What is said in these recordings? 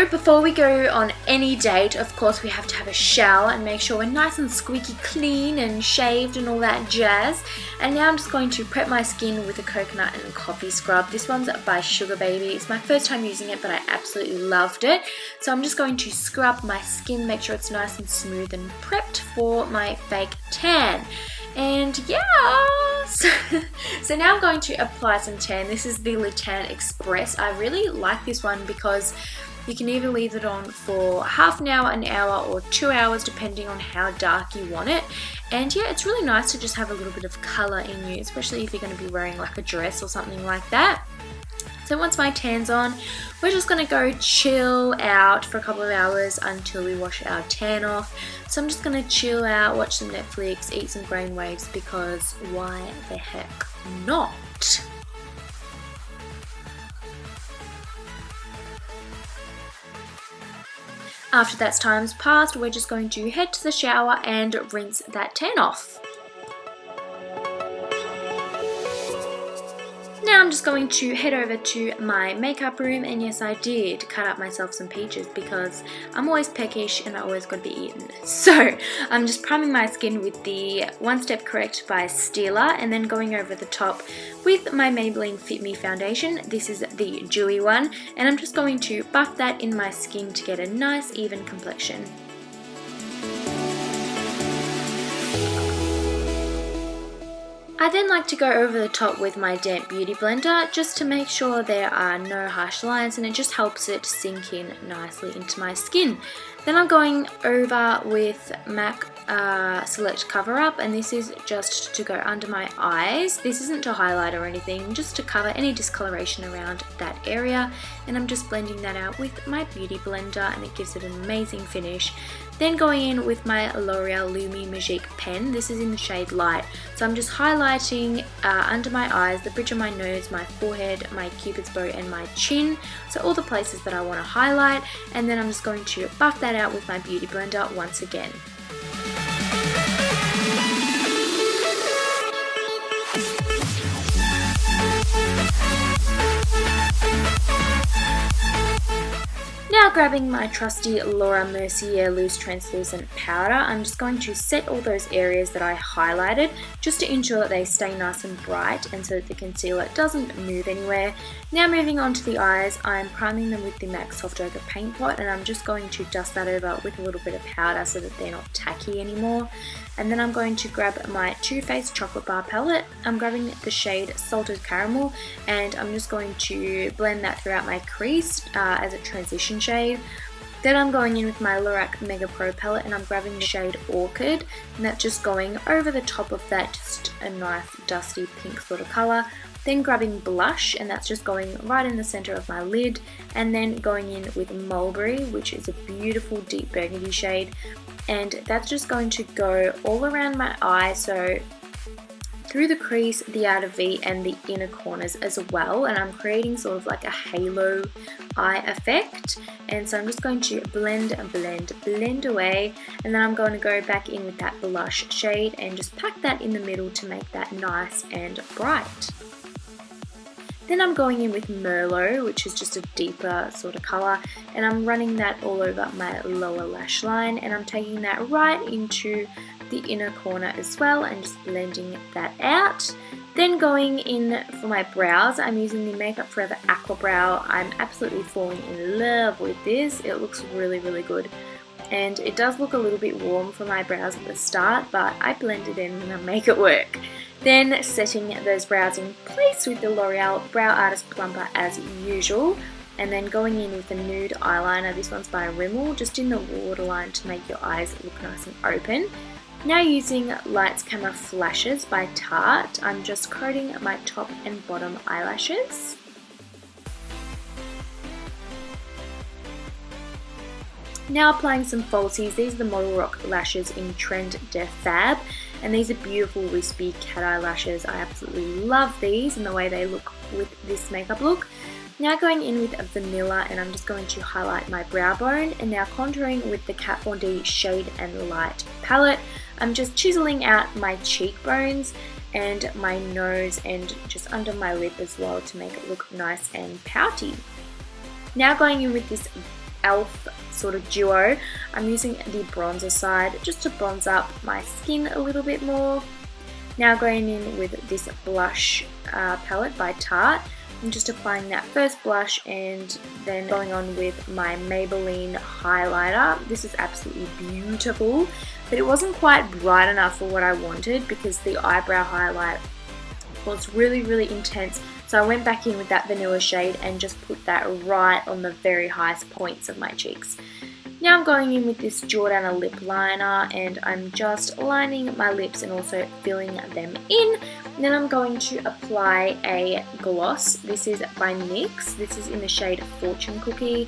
So before we go on any date, of course we have to have a shower and make sure we're nice and squeaky clean and shaved and all that jazz. And now I'm just going to prep my skin with a coconut and coffee scrub. This one's by Sugar Baby. It's my first time using it, but I absolutely loved it. So I'm just going to scrub my skin, make sure it's nice and smooth and prepped for my fake tan. And yeah, so now I'm going to apply some tan. This is the Le Tan Express. I really like this one because you can either leave it on for half an hour, or 2 hours, depending on how dark you want it. And yeah, it's really nice to just have a little bit of colour in you, especially if you're going to be wearing like a dress or something like that. So once my tan's on, we're just going to go chill out for a couple of hours until we wash our tan off. So I'm just going to chill out, watch some Netflix, eat some brainwaves, because why the heck not? After that time's passed, we're just going to head to the shower and rinse that tan off. Now I'm just going to head over to my makeup room, and yes, I did cut up myself some peaches because I'm always peckish and I always got to be eaten. So I'm just priming my skin with the One Step Correct by Stila, and then going over the top with my Maybelline Fit Me foundation. This is the dewy one, and I'm just going to buff that in my skin to get a nice even complexion. I then like to go over the top with my damp beauty blender just to make sure there are no harsh lines, and it just helps it sink in nicely into my skin. Then I'm going over with MAC Select Cover Up, and this is just to go under my eyes. This isn't to highlight or anything, just to cover any discoloration around that area, and I'm just blending that out with my beauty blender, and it gives it an amazing finish. Then going in with my L'Oreal Lumi Magique pen. This is in the shade Light. So I'm just highlighting under my eyes, the bridge of my nose, my forehead, my cupid's bow, and my chin. So all the places that I want to highlight, and then I'm just going to buff that out with my beauty blender once again. Now grabbing my trusty Laura Mercier Loose Translucent Powder, I'm just going to set all those areas that I highlighted just to ensure that they stay nice and bright and so that the concealer doesn't move anywhere. Now moving on to the eyes, I'm priming them with the MAC Soft Ochre Paint Pot, and I'm just going to dust that over with a little bit of powder so that they're not tacky anymore. And then I'm going to grab my Too Faced Chocolate Bar Palette. I'm grabbing the shade Salted Caramel, and I'm just going to blend that throughout my crease as a transition shade. Then I'm going in with my Lorac Mega Pro palette, and I'm grabbing the shade Orchid, and that's just going over the top of that, just a nice dusty pink sort of colour. Then grabbing blush, and that's just going right in the centre of my lid, and then going in with Mulberry, which is a beautiful deep burgundy shade, and that's just going to go all around my eye, so through the crease, the outer V, and the inner corners as well, and I'm creating sort of like a halo eye effect. And so I'm just going to blend away, and then I'm going to go back in with that blush shade and just pack that in the middle to make that nice and bright. Then I'm going in with Merlot, which is just a deeper sort of colour, and I'm running that all over my lower lash line, and I'm taking that right into the inner corner as well and just blending that out. Then going in for my brows, I'm using the Makeup Forever Aqua Brow. I'm absolutely falling in love with this. It looks really, really good. And it does look a little bit warm for my brows at the start, but I blend it in and I make it work. Then setting those brows in place with the L'Oreal Brow Artist Plumper as usual. And then going in with a nude eyeliner. This one's by Rimmel, just in the waterline to make your eyes look nice and open. Now using Lights Camera Flashes by Tarte, I'm just coating my top and bottom eyelashes. Now applying some falsies. These are the Model Rock lashes in Trend de Fab, and these are beautiful wispy cat eye lashes. I absolutely love these and the way they look with this makeup look. Now going in with Vanilla, and I'm just going to highlight my brow bone, and now contouring with the Kat Von D Shade and Light palette. I'm just chiseling out my cheekbones and my nose and just under my lip as well to make it look nice and pouty. Now going in with this elf sort of duo. I'm using the bronzer side just to bronze up my skin a little bit more. Now going in with this blush palette by Tarte. I'm just applying that first blush and then going on with my Maybelline highlighter. This is absolutely beautiful, but it wasn't quite bright enough for what I wanted because the eyebrow highlight was really intense. So I went back in with that vanilla shade and just put that right on the very highest points of my cheeks. Now I'm going in with this Jordana lip liner and I'm just lining my lips and also filling them in. And then I'm going to apply a gloss. This is by NYX. This is in the shade Fortune Cookie.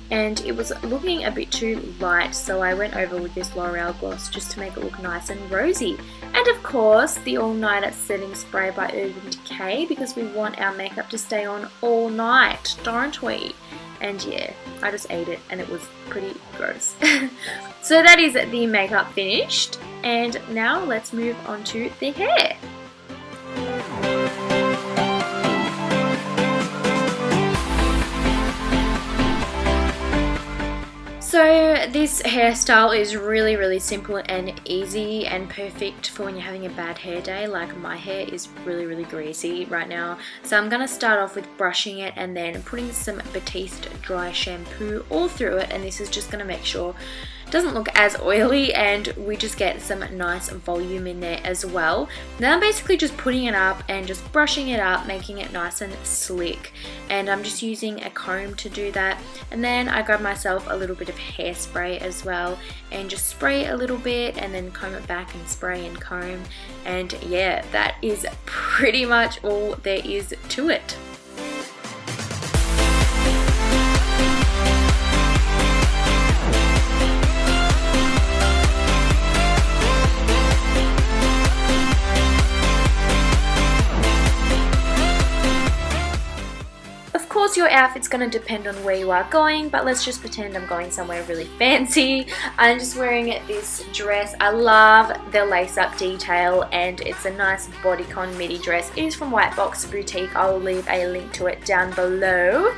And it was looking a bit too light, so I went over with this L'Oreal gloss just to make it look nice and rosy. And of course, the All Night Setting Spray by Urban Decay, because we want our makeup to stay on all night, don't we? And yeah, I just ate it and it was pretty gross. So that is the makeup finished, and now let's move on to the hair. So this hairstyle is really simple and easy and perfect for when you're having a bad hair day. Like my hair is really greasy right now. So I'm going to start off with brushing it and then putting some Batiste dry shampoo all through it, and this is just going to make sure it doesn't look as oily and we just get some nice volume in there as well. Now I'm basically just putting it up and just brushing it up, making it nice and slick, and I'm just using a comb to do that. And then I grab myself a little bit of hairspray as well and just spray a little bit and then comb it back and spray and comb, and yeah, that is pretty much all there is to it. Your outfit's going to depend on where you are going, but let's just pretend I'm going somewhere really fancy. I'm just wearing this dress. I love the lace-up detail and it's a nice bodycon midi dress. It is from White Box Boutique. I will leave a link to it down below.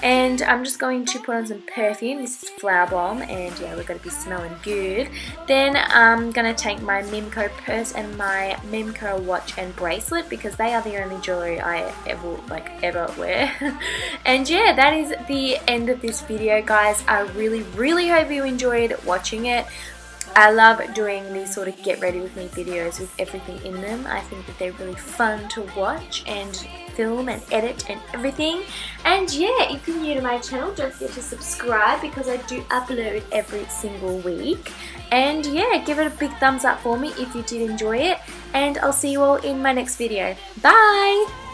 And I'm just going to put on some perfume. This is Flower Bomb, and yeah, we're going to be smelling good. Then I'm going to take my Mimco purse and my Mimco watch and bracelet because they are the only jewelry I ever wear. And yeah, that is the end of this video, guys. I really hope you enjoyed watching it. I love doing these sort of get ready with me videos with everything in them. I think that they're really fun to watch and film and edit and everything. And yeah, if you're new to my channel, don't forget to subscribe because I do upload every single week. And yeah, give it a big thumbs up for me if you did enjoy it. And I'll see you all in my next video. Bye!